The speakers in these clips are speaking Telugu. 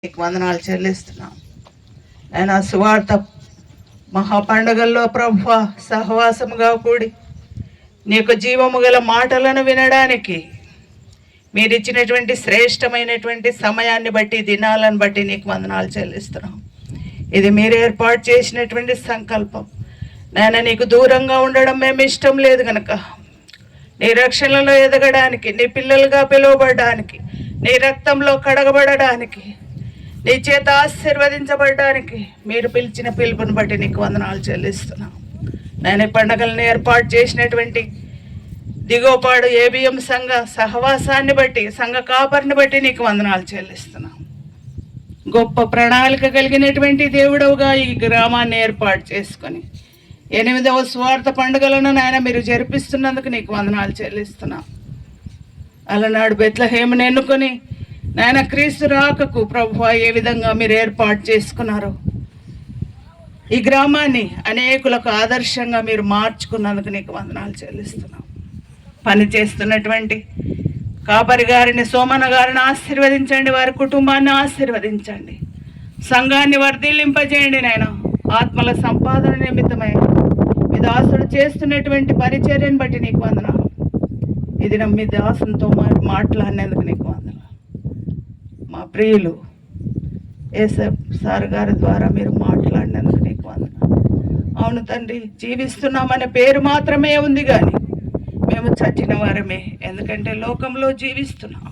నీకు వందనాలు చెల్లిస్తున్నాం. ఆయన సువార్త మహాపండుగల్లో ప్రభువా సహవాసముగా కూడి నీకు జీవము గల మాటలను వినడానికి మీరిచ్చినటువంటి శ్రేష్టమైనటువంటి సమయాన్ని బట్టి, దినాలను బట్టి నీకు వందనాలు చెల్లిస్తున్నాం. ఇది మీరు ఏర్పాటు చేసినటువంటి సంకల్పం. నాయన నీకు దూరంగా ఉండడం మేము ఇష్టం లేదు కనుక, నీ రక్షణలో ఎదగడానికి, నీ పిల్లలుగా పిలువబడడానికి, నీ రక్తంలో కడగబడడానికి, నీ చేత ఆశీర్వదించబడడానికి మీరు పిలిచిన పిలుపుని బట్టి నీకు వందనాలు చెల్లిస్తున్నాం. నేను పండుగలను ఏర్పాటు చేసినటువంటి దిగోపాడు ఏబిఎం సంఘ సహవాసాన్ని బట్టి, సంఘ కాపరిని బట్టి నీకు వందనాలు చెల్లిస్తున్నాం. గొప్ప ప్రణాళిక కలిగినటువంటి దేవుడవుగా ఈ గ్రామాన్ని ఏర్పాటు చేసుకొని 8వ స్వార్థ పండుగలను నాయన మీరు జరిపిస్తున్నందుకు నీకు వందనాలు చెల్లిస్తున్నాం. అలనాడు బెత్లెహేమును ఎన్నుకొని నాయన క్రీస్తు రాకకు ప్రభువా ఏ విధంగా మీరు ఏర్పాటు చేసుకున్నారో ఈ గ్రామాన్ని అనేకులకు ఆదర్శంగా మీరు మార్చుకున్నందుకు నీకు వందనాలు చెల్లిస్తున్నాం. పని చేస్తున్నటువంటి కాపరి గారిని, సోమన్న గారిని ఆశీర్వదించండి, వారి కుటుంబాన్ని ఆశీర్వదించండి, సంఘాన్ని వర్ధిల్లింపజేయండి. నాయన ఆత్మల సంపాదన నిమిత్తమై మీ దాసుడు చేస్తున్నటువంటి పరిచర్యను బట్టి నీకు వందనాలు. ఇది మీ దాసునితో మాట్లాడినందుకు నీకు వందనాలు. మా ప్రియులు ఏసఫ్ సార్ గారి ద్వారా మీరు మాట్లాడినందుకు నీకు వందనాలు. అవును తండ్రి, జీవిస్తున్నామనే పేరు మాత్రమే ఉంది కానీ మేము చచ్చిన వారమే. ఎందుకంటే లోకంలో జీవిస్తున్నాం,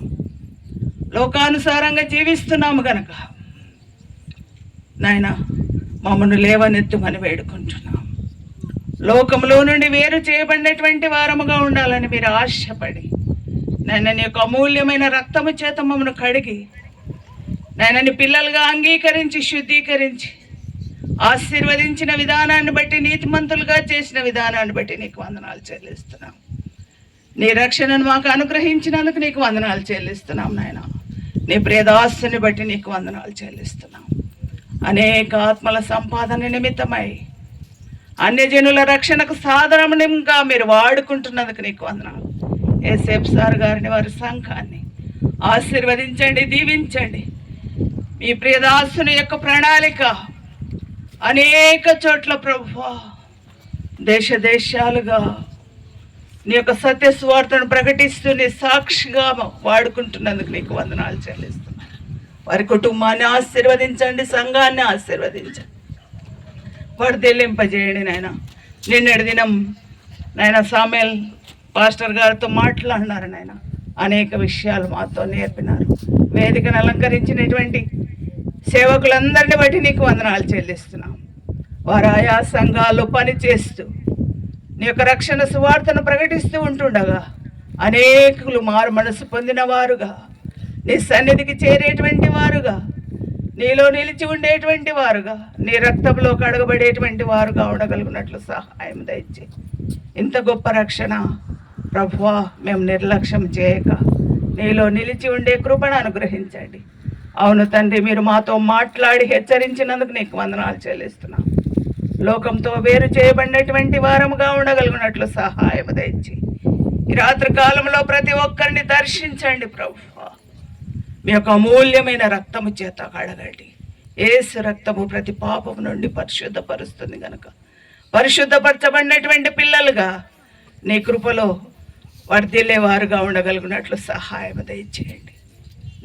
లోకానుసారంగా జీవిస్తున్నాము గనక నాయన మమ్మల్ని లేవనెత్తుమని వేడుకుంటున్నాం. లోకంలో నుండి వేరు చేయబడినటువంటి వారముగా ఉండాలని మీరు ఆశపడి నాయన నీ యొక్క అమూల్యమైన రక్తము చేత మమ్మల్ని కడిగి నాయనని పిల్లలుగా అంగీకరించి, శుద్ధీకరించి, ఆశీర్వదించిన విధానాన్ని బట్టి, నీతిమంతులుగా చేసిన విధానాన్ని బట్టి నీకు వందనాలు చెల్లిస్తున్నాం. నీ రక్షణను మాకు అనుగ్రహించినందుకు నీకు వందనాలు చెల్లిస్తున్నాం. నాయన నీ ప్రియదాసుని బట్టి నీకు వందనాలు చెల్లిస్తున్నాం. అనేక ఆత్మల సంపాదన నిమిత్తమై అన్యజనుల రక్షణకు సాధారణంగా మీరు వాడుకుంటున్నందుకు నీకు వందనాలు. ఏసేఫ్ సార్ గారిని, వారి సంఘాన్ని ఆశీర్వదించండి, దీవించండి. మీ ప్రియదాసుని యొక్క ప్రణాళిక అనేక చోట్ల ప్రభువా దేశ దేశాలుగా నీ యొక్క సత్య స్వార్థను ప్రకటిస్తూ నీ సాక్షిగా వాడుకుంటున్నందుకు నీకు వందనాలు చెల్లిస్తున్నాను. వారి కుటుంబాన్ని ఆశీర్వదించండి, సంఘాన్ని ఆశీర్వదించండి, వర్ధిల్లింపజేయండి. నాయన నిన్నటి దినం నాయన సామ్యుయల్ పాస్టర్ గారితో మాట్లాడినారు. నాయన అనేక విషయాలు మాతో నేర్పినారు. వేదికను అలంకరించినటువంటి సేవకులందరిని బట్టి నీకు వందనాలు చెల్లిస్తున్నాం. వారు ఆయా సంఘాల్లో పనిచేస్తూ నీ యొక్క రక్షణ సువార్తను ప్రకటిస్తూ ఉంటుండగా అనేకులు మారు మనసు పొందిన వారుగా, నీ సన్నిధికి చేరేటువంటి వారుగా, నీలో నిలిచి ఉండేటువంటి వారుగా, నీ రక్తంలో కడగబడేటువంటి వారుగా ఉండగలిగినట్లు సహాయం దయచే. ఇంత గొప్ప రక్షణ ప్రభువా మేము నిర్లక్ష్యం చేయక నీలో నిలిచి ఉండే కృపను అనుగ్రహించండి. అవును తండ్రి, మీరు మాతో మాట్లాడి హెచ్చరించినందుకు నీకు వందనాలు చెల్లిస్తున్నాం. లోకంతో వేరు చేయబడినటువంటి వారముగా ఉండగలిగినట్లు సహాయం దయచి ఈ రాత్రి కాలంలో ప్రతి ఒక్కరిని దర్శించండి ప్రభువా. మీ యొక్క అమూల్యమైన రక్తము చేత కడగండి. యేసు రక్తము ప్రతి పాపము నుండి పరిశుద్ధపరుస్తుంది కనుక పరిశుద్ధపరచబడినటువంటి పిల్లలుగా నీ కృపలో వర్ధిల్లేవారుగా ఉండగలిగినట్లు సహాయం దయచేయండి.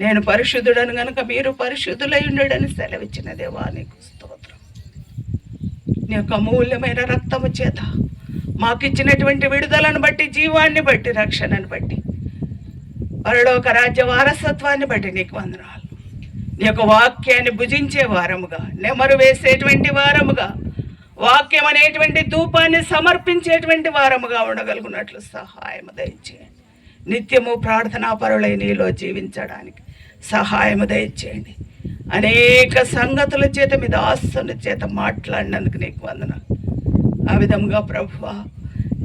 నేను పరిశుద్ధుడను గనుక మీరు పరిశుద్ధులై ఉండడని సెలవిచ్చిన దేవా నీకు స్తోత్రం. నీ యొక్క అమూల్యమైన రక్తము చేత మాకిచ్చినటువంటి విడుదలను బట్టి, జీవాన్ని బట్టి, రక్షణను బట్టి, పరలోక రాజ్య వారసత్వాన్ని బట్టి నీకు వందనాలు. నీ యొక్క వాక్యాన్ని భుజించే వారముగా, నెమరు వేసేటువంటి వారముగా, వాక్యం అనేటువంటి ధూపాన్ని సమర్పించేటువంటి వారముగా ఉండగలుగునట్లు సహాయం దయచేయండి. నిత్యము ప్రార్థనా పరులై నీలో జీవించడానికి సహాయం దయచేయండి. అనేక సంగతుల చేత మీ దాసుని చేత మాట్లాడినందుకు నీకు వందనాలు. ఆ విధంగా ప్రభువా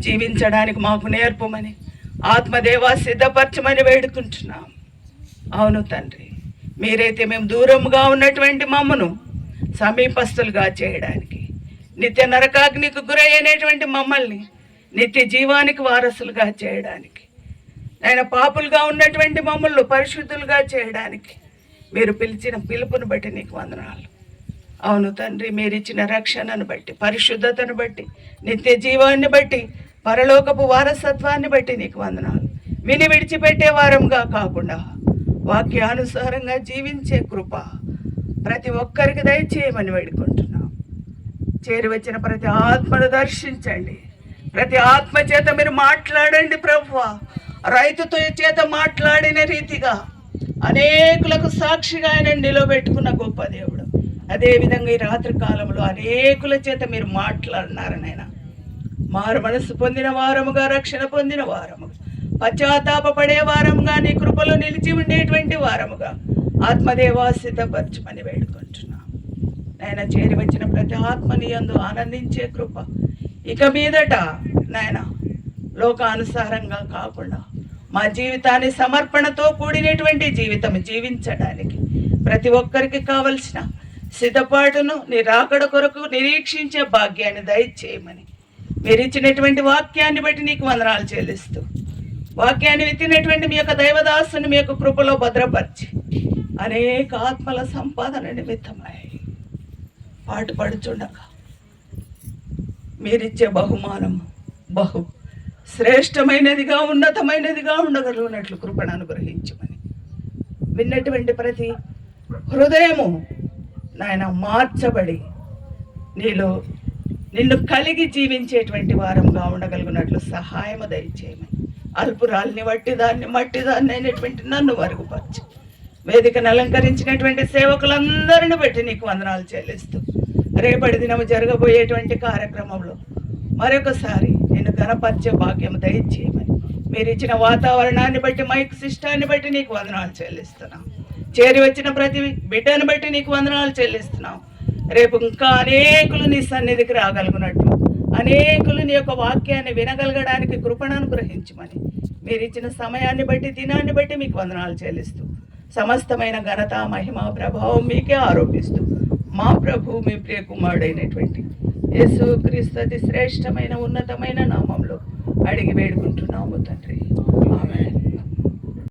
జీవించడానికి మాకు నేర్పమని, ఆత్మదేవా సిద్ధపరచమని వేడుకుంటున్నాం. అవును తండ్రి, మీరైతే మేము దూరంగా ఉన్నటువంటి మమ్మను సమీపస్తులుగా చేయడానికి, నిత్య నరకాగ్నికి గురయ్యేటువంటి మమ్మల్ని నిత్య జీవానికి వారసులుగా చేయడానికి, ఆయన పాపులుగా ఉన్నటువంటి మమ్మల్ని పరిశుద్ధులుగా చేయడానికి మీరు పిలిచిన పిలుపుని బట్టి నీకు వందనాలు. అవును తండ్రి, మీరు ఇచ్చిన రక్షణను బట్టి, పరిశుద్ధతను బట్టి, నిత్య జీవాన్ని బట్టి, పరలోకపు వారసత్వాన్ని బట్టి నీకు వందనాలు. విని విడిచిపెట్టే వారంగా కాకుండా వాక్యానుసారంగా జీవించే కృప ప్రతి ఒక్కరికి దయచేయమని వేడుకుంటున్నాం. చేరి వచ్చిన ప్రతి ఆత్మను దర్శించండి. ప్రతి ఆత్మ చేత మీరు మాట్లాడండి ప్రభువా. రైతుతో చేత మాట్లాడిన రీతిగా అనేకులకు సాక్షిగా ఆయన నిలబెట్టుకున్న గొప్ప దేవుడు. అదేవిధంగా ఈ రాత్రి కాలంలో అనేకుల చేత మీరు మాట్లాడినారు నాయన. మారు మనసు పొందిన వారముగా, రక్షణ పొందిన వారముగా, పశ్చాత్తాపడే వారముగా, నీ కృపలో నిలిచి ఉండేటువంటి వారముగా ఆత్మదేవా సిద్ధపరచమని వేడుకుంటున్నాం. నాయన, చేరి వచ్చిన ప్రతి ఆత్మని యందు ఆనందించే కృప ఇక మీదట నాయన లోకానుసారంగా కాకుండా మా జీవితాన్ని సమర్పణతో కూడినటువంటి జీవితం జీవించడానికి ప్రతి ఒక్కరికి కావలసిన సిద్ధపాటును నీ రాకడ కొరకు నిరీక్షించే భాగ్యాన్ని దయచేయమని మీరు ఇచ్చినటువంటి వాక్యాన్ని బట్టి నీకు వందనాలు చెల్లిస్తూ, వాక్యాన్ని విత్తినటువంటి మీ యొక్క దైవదాసుని మీ యొక్క కృపలో భద్రపరిచి అనేక ఆత్మల సంపాదన నిమిత్తమై పాటుపడుచుండగా మీరిచ్చే బహుమానం బహు శ్రేష్టమైనదిగా, ఉన్నతమైనదిగా ఉండగలిగినట్లు కృపను అనుగ్రహించమని విన్నటువంటి ప్రతి హృదయము నాయన మార్చబడి నీలో నిన్ను కలిగి జీవించేటువంటి వారంగా ఉండగలిగినట్లు సహాయము దయచేయమని, అల్పురాల్ని మట్టిదాన్ని అయినటువంటి నన్ను వరుగుపరచు. వేదికను అలంకరించినటువంటి సేవకులందరిని బట్టి నీకు వందనాలు చెల్లిస్తూ రేపటి దినము జరగబోయేటువంటి కార్యక్రమంలో మరొకసారి నిన్ను ఘనపరిచే భాగ్యం దయచేయమని మీరు ఇచ్చిన వాతావరణాన్ని బట్టి, మైక్ సిస్టాన్ని బట్టి నీకు వందనాలు చెల్లిస్తున్నాం. చేరి వచ్చిన ప్రతి బిడ్డను బట్టి నీకు వందనాలు చెల్లిస్తున్నాం. రేపు ఇంకా అనేకులు నీ సన్నిధికి రాగలుగునట్లు, అనేకులు నీ యొక్క వాక్యాన్ని వినగలగడానికి కృపను అనుగ్రహించమని మీరు ఇచ్చిన సమయాన్ని బట్టి, దినాన్ని బట్టి మీకు వందనాలు చెల్లిస్తూ సమస్తమైన ఘనత, మహిమ, ప్రభావం మీకే ఆరోపిస్తూ మా ప్రభు మీ ప్రియ కుమారుడైనటువంటి యేసు క్రీస్తు అతి శ్రేష్టమైన ఉన్నతమైన నామంలో అడిగి వేడుకుంటున్నాము తండ్రి. ఆమేన్.